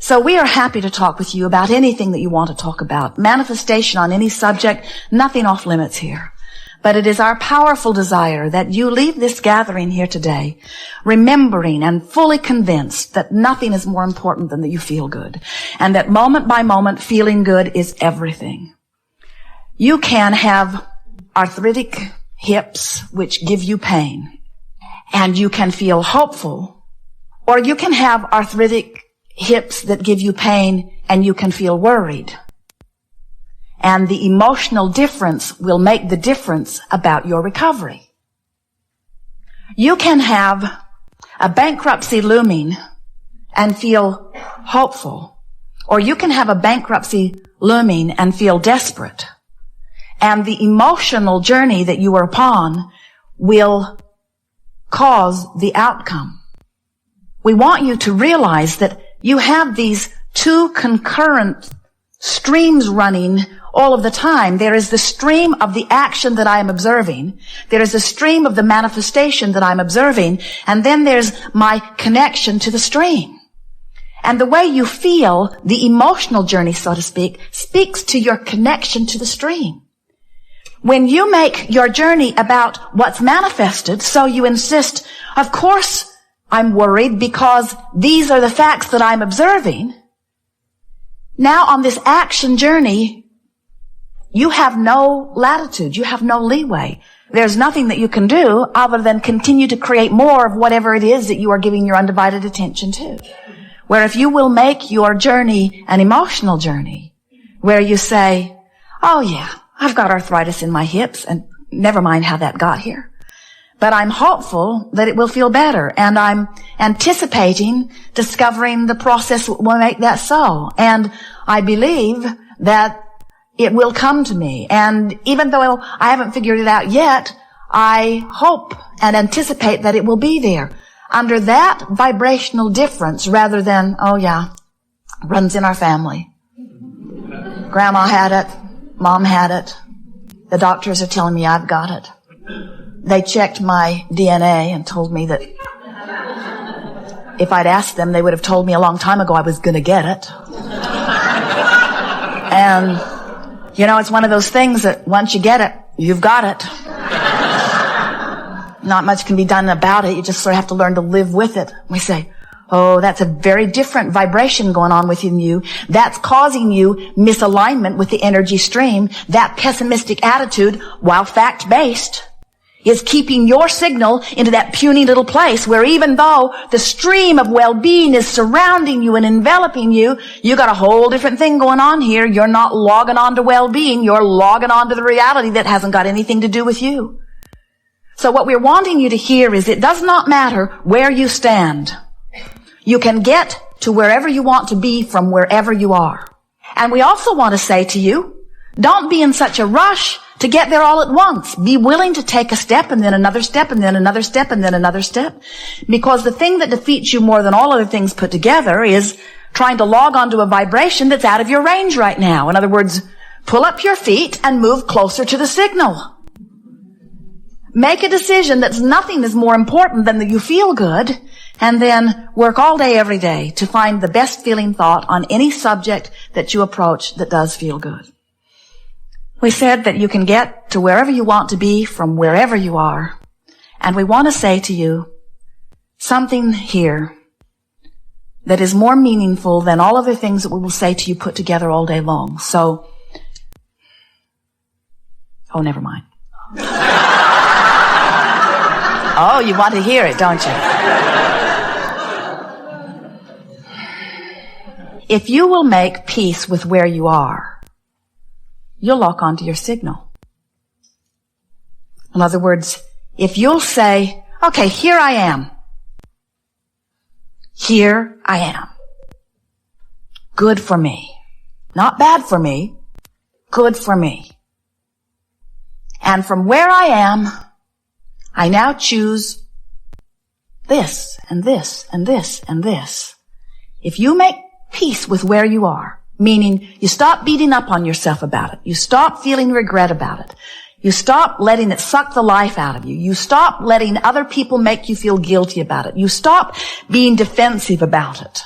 So we are happy to talk with you about anything that you want to talk about. Manifestation on any subject, nothing off limits here. But it is our powerful desire that you leave this gathering here today remembering and fully convinced that nothing is more important than that you feel good. And that moment by moment, feeling good is everything. You can have arthritic hips which give you pain, and you can feel hopeful, or you can have arthritic hips that give you pain and you can feel worried. And the emotional difference will make the difference about your recovery. You can have a bankruptcy looming and feel hopeful, or you can have a bankruptcy looming and feel desperate. And the emotional journey that you are upon will cause the outcome. We want you to realize that you have these two concurrent streams running all of the time. There is the stream of the action that I am observing. There is a stream of the manifestation that I'm observing. And then there's my connection to the stream. And the way you feel, the emotional journey, so to speak, speaks to your connection to the stream. When you make your journey about what's manifested, so you insist, of course, I'm worried because these are the facts that I'm observing. Now on this action journey, you have no latitude. You have no leeway. There's nothing that you can do other than continue to create more of whatever it is that you are giving your undivided attention to. Where if you will make your journey an emotional journey, where you say, oh yeah, I've got arthritis in my hips, and never mind how that got here. But I'm hopeful that it will feel better, and I'm anticipating discovering the process that will make that so. And I believe that it will come to me. And even though I haven't figured it out yet, I hope and anticipate that it will be there. Under that vibrational difference, rather than, oh yeah, runs in our family. Grandma had it. Mom had it. The doctors are telling me I've got it. They checked my DNA and told me that if I'd asked them, they would have told me a long time ago I was going to get it. And, you know, it's one of those things that once you get it, you've got it. Not much can be done about it. You just sort of have to learn to live with it. We say, oh, that's a very different vibration going on within you. That's causing you misalignment with the energy stream. That pessimistic attitude, while fact-based, is keeping your signal into that puny little place where even though the stream of well-being is surrounding you and enveloping you, you got a whole different thing going on here. You're not logging on to well-being. You're logging on to the reality that hasn't got anything to do with you. So what we're wanting you to hear is it does not matter where you stand. You can get to wherever you want to be from wherever you are. And we also want to say to you, don't be in such a rush to get there all at once. Be willing to take a step and then another step and then another step and then another step. Because the thing that defeats you more than all other things put together is trying to log onto a vibration that's out of your range right now. In other words, pull up your feet and move closer to the signal. Make a decision that's nothing is more important than that you feel good, and then work all day, every day to find the best feeling thought on any subject that you approach that does feel good. We said that you can get to wherever you want to be from wherever you are. And we want to say to you something here that is more meaningful than all other things that we will say to you put together all day long. So, oh, never mind. Oh, you want to hear it, don't you? If you will make peace with where you are, you'll lock onto your signal. In other words, if you'll say, okay, here I am. Here I am. Good for me. Not bad for me. Good for me. And from where I am, I now choose this and this and this and this. If you make peace with where you are, meaning you stop beating up on yourself about it, you stop feeling regret about it, you stop letting it suck the life out of you, you stop letting other people make you feel guilty about it, you stop being defensive about it.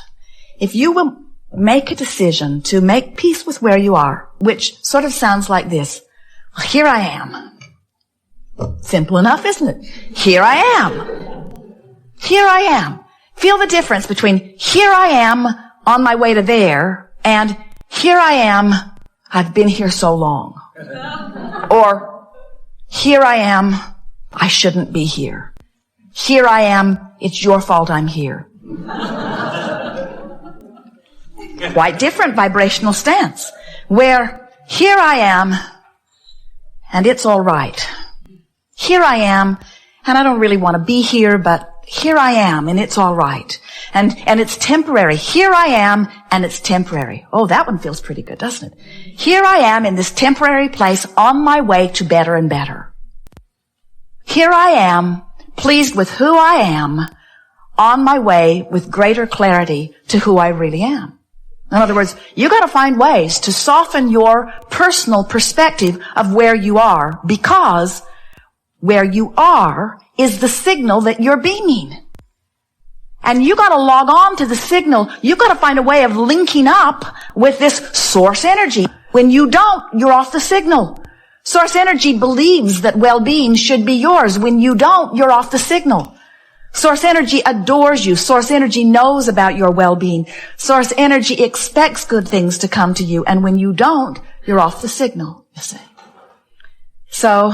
If you will make a decision to make peace with where you are, which sort of sounds like this. Here I am. Simple enough, isn't it? Here I am. Here I am. Feel the difference between here I am on my way to there and here I am, I've been here so long. Or here I am, I shouldn't be here. Here I am, it's your fault I'm here. Quite different vibrational stance. Where here I am, and it's all right. Here I am, and I don't really want to be here, but here I am, and it's all right. And it's temporary. Here I am, and it's temporary. Oh, that one feels pretty good, doesn't it? Here I am in this temporary place on my way to better and better. Here I am, pleased with who I am, on my way with greater clarity to who I really am. In other words, you got to find ways to soften your personal perspective of where you are, because where you are is the signal that you're beaming. And you got to log on to the signal. You got to find a way of linking up with this source energy. When you don't, you're off the signal. Source energy believes that well-being should be yours. When you don't, you're off the signal. Source energy adores you. Source energy knows about your well-being. Source energy expects good things to come to you. And when you don't, you're off the signal, you see. So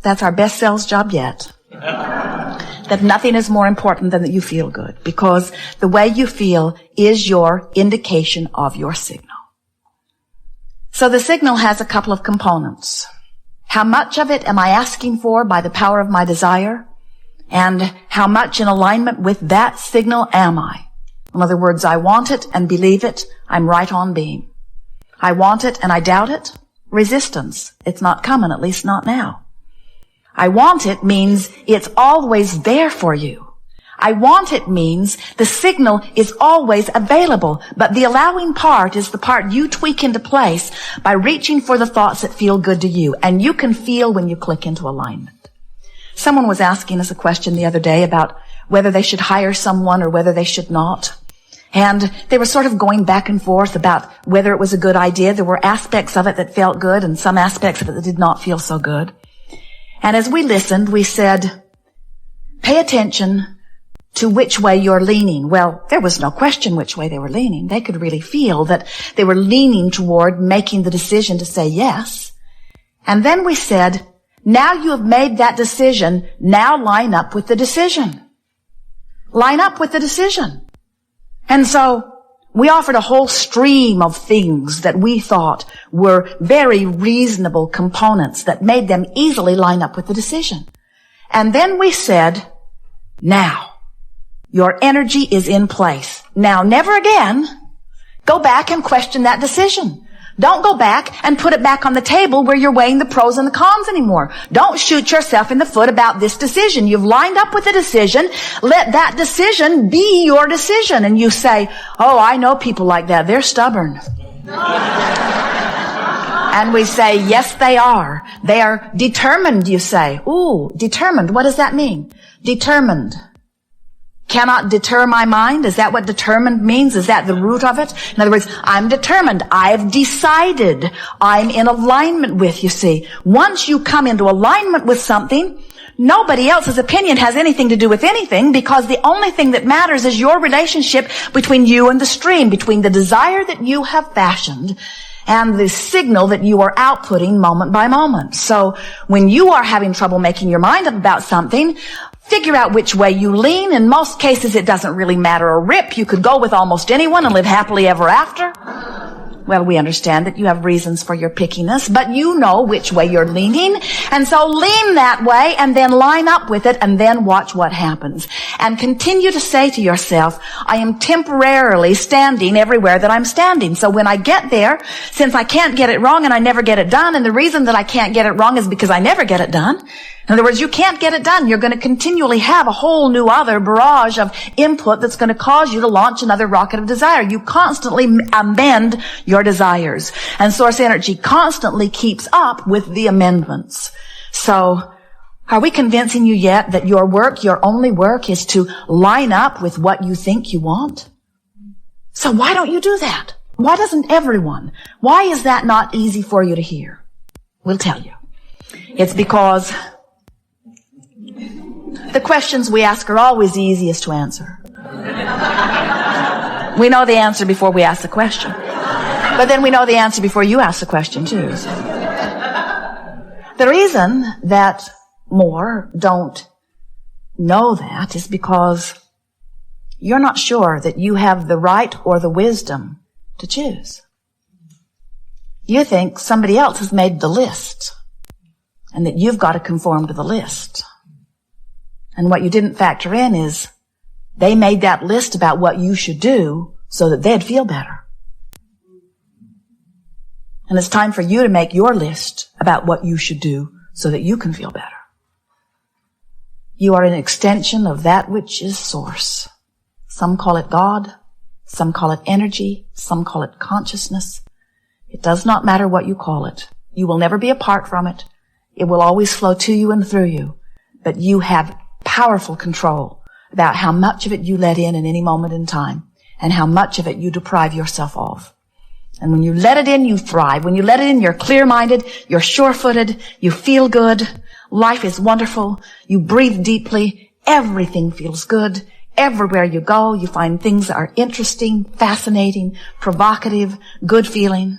that's our best sales job yet. That nothing is more important than that you feel good, because the way you feel is your indication of your signal. So the signal has a couple of components. How much of it am I asking for by the power of my desire? And how much in alignment with that signal am I? In other words, I want it and believe it, I'm right on being. I want it and I doubt it, resistance. It's not coming, at least not now. I want it means it's always there for you. I want it means the signal is always available, but the allowing part is the part you tweak into place by reaching for the thoughts that feel good to you. And you can feel when you click into alignment. Someone was asking us a question the other day about whether they should hire someone or whether they should not. And they were sort of going back and forth about whether it was a good idea. There were aspects of it that felt good and some aspects of it that did not feel so good. And as we listened, we said, pay attention to which way you're leaning. Well, there was no question which way they were leaning. They could really feel that they were leaning toward making the decision to say yes. And then we said, now you have made that decision, now line up with the decision. Line up with the decision. And so we offered a whole stream of things that we thought were very reasonable components that made them easily line up with the decision. And then we said, now, your energy is in place. Now, never again go back and question that decision. Don't go back and put it back on the table where you're weighing the pros and the cons anymore. Don't shoot yourself in the foot about this decision. You've lined up with a decision. Let that decision be your decision. And you say, oh, I know people like that. They're stubborn. And we say, yes, they are. They are determined, you say. Ooh, determined. What does that mean? Determined. Cannot deter my mind? Is that what determined means? Is that the root of it? In other words, I'm determined. I've decided. I'm in alignment with, you see. Once you come into alignment with something, nobody else's opinion has anything to do with anything, because the only thing that matters is your relationship between you and the stream, between the desire that you have fashioned and the signal that you are outputting moment by moment. So when you are having trouble making your mind up about something, figure out which way you lean. In most cases, it doesn't really matter a rip. You could go with almost anyone and live happily ever after. Well, we understand that you have reasons for your pickiness, but you know which way you're leaning. And so lean that way and then line up with it and then watch what happens. And continue to say to yourself, I am temporarily standing everywhere that I'm standing. So when I get there, since I can't get it wrong and I never get it done, and the reason that I can't get it wrong is because I never get it done. In other words, you can't get it done. You're going to continually have a whole new other barrage of input that's going to cause you to launch another rocket of desire. You constantly amend your desires. And source energy constantly keeps up with the amendments. So, are we convincing you yet that your work, your only work, is to line up with what you think you want? So why don't you do that? Why doesn't everyone? Why is that not easy for you to hear? We'll tell you. It's because the questions we ask are always the easiest to answer. We know the answer before we ask the question. But then we know the answer before you ask the question too. So. The reason that more don't know that is because you're not sure that you have the right or the wisdom to choose. You think somebody else has made the list and that you've got to conform to the list. And what you didn't factor in is they made that list about what you should do so that they'd feel better. And it's time for you to make your list about what you should do so that you can feel better. You are an extension of that which is source. Some call it God. Some call it energy. Some call it consciousness. It does not matter what you call it. You will never be apart from it. It will always flow to you and through you. But you have powerful control about how much of it you let in any moment in time and how much of it you deprive yourself of. And when you let it in, you thrive. When you let it in, you're clear-minded, you're sure-footed, you feel good, life is wonderful, you breathe deeply, everything feels good. Everywhere you go, you find things that are interesting, fascinating, provocative, good feeling.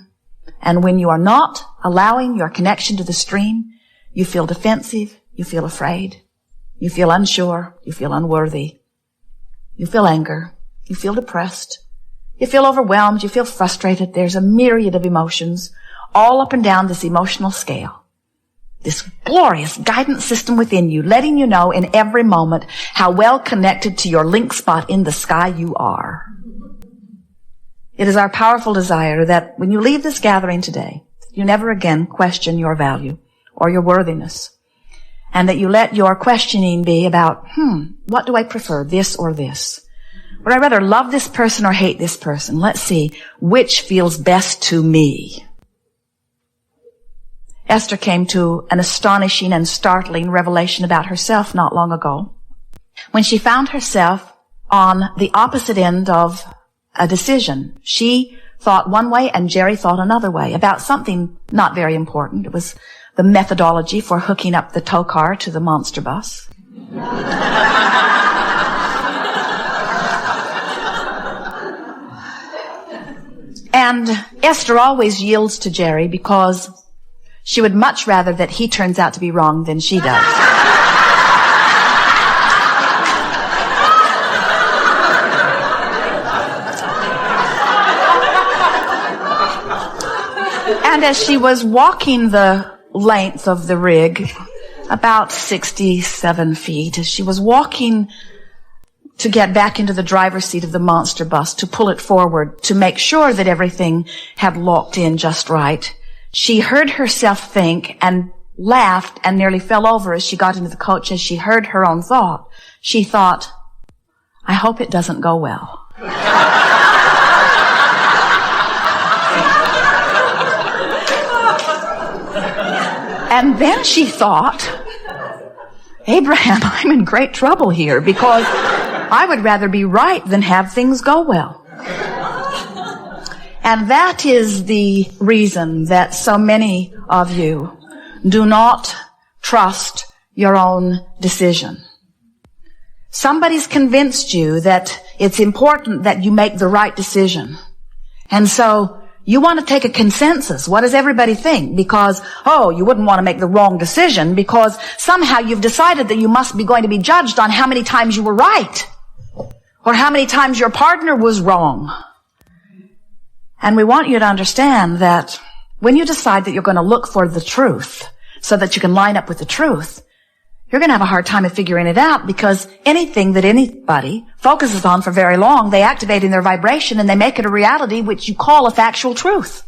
And when you are not allowing your connection to the stream, you feel defensive, you feel afraid, you feel unsure, you feel unworthy, you feel anger, you feel depressed, you feel overwhelmed, you feel frustrated. There's a myriad of emotions all up and down this emotional scale. This glorious guidance system within you, letting you know in every moment how well connected to your link spot in the sky you are. It is our powerful desire that when you leave this gathering today, you never again question your value or your worthiness, and that you let your questioning be about, what do I prefer, this or this? Would I rather love this person or hate this person? Let's see which feels best to me. Esther came to an astonishing and startling revelation about herself not long ago when she found herself on the opposite end of a decision. She thought one way and Jerry thought another way about something not very important. It was the methodology for hooking up the tow car to the monster bus. And Esther always yields to Jerry because she would much rather that he turns out to be wrong than she does. And as she was walking the length of the rig, about 67 feet, as she was walking to get back into the driver's seat of the monster bus, to pull it forward, to make sure that everything had locked in just right, she heard herself think and laughed and nearly fell over as she got into the coach as she heard her own thought. She thought, I hope it doesn't go well. And then she thought, Abraham, I'm in great trouble here because I would rather be right than have things go well. And that is the reason that so many of you do not trust your own decision. Somebody's convinced you that it's important that you make the right decision. And so you want to take a consensus. What does everybody think? Because, you wouldn't want to make the wrong decision because somehow you've decided that you must be going to be judged on how many times you were right or how many times your partner was wrong. And we want you to understand that when you decide that you're going to look for the truth so that you can line up with the truth, you're going to have a hard time of figuring it out because anything that anybody focuses on for very long, they activate in their vibration and they make it a reality which you call a factual truth.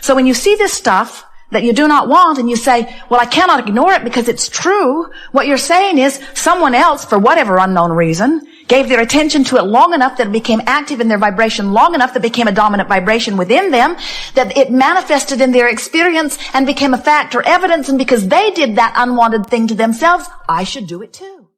So when you see this stuff that you do not want and you say, well, I cannot ignore it because it's true, what you're saying is someone else, for whatever unknown reason, gave their attention to it long enough that it became active in their vibration, long enough that it became a dominant vibration within them, that it manifested in their experience and became a fact or evidence, and because they did that unwanted thing to themselves, I should do it too.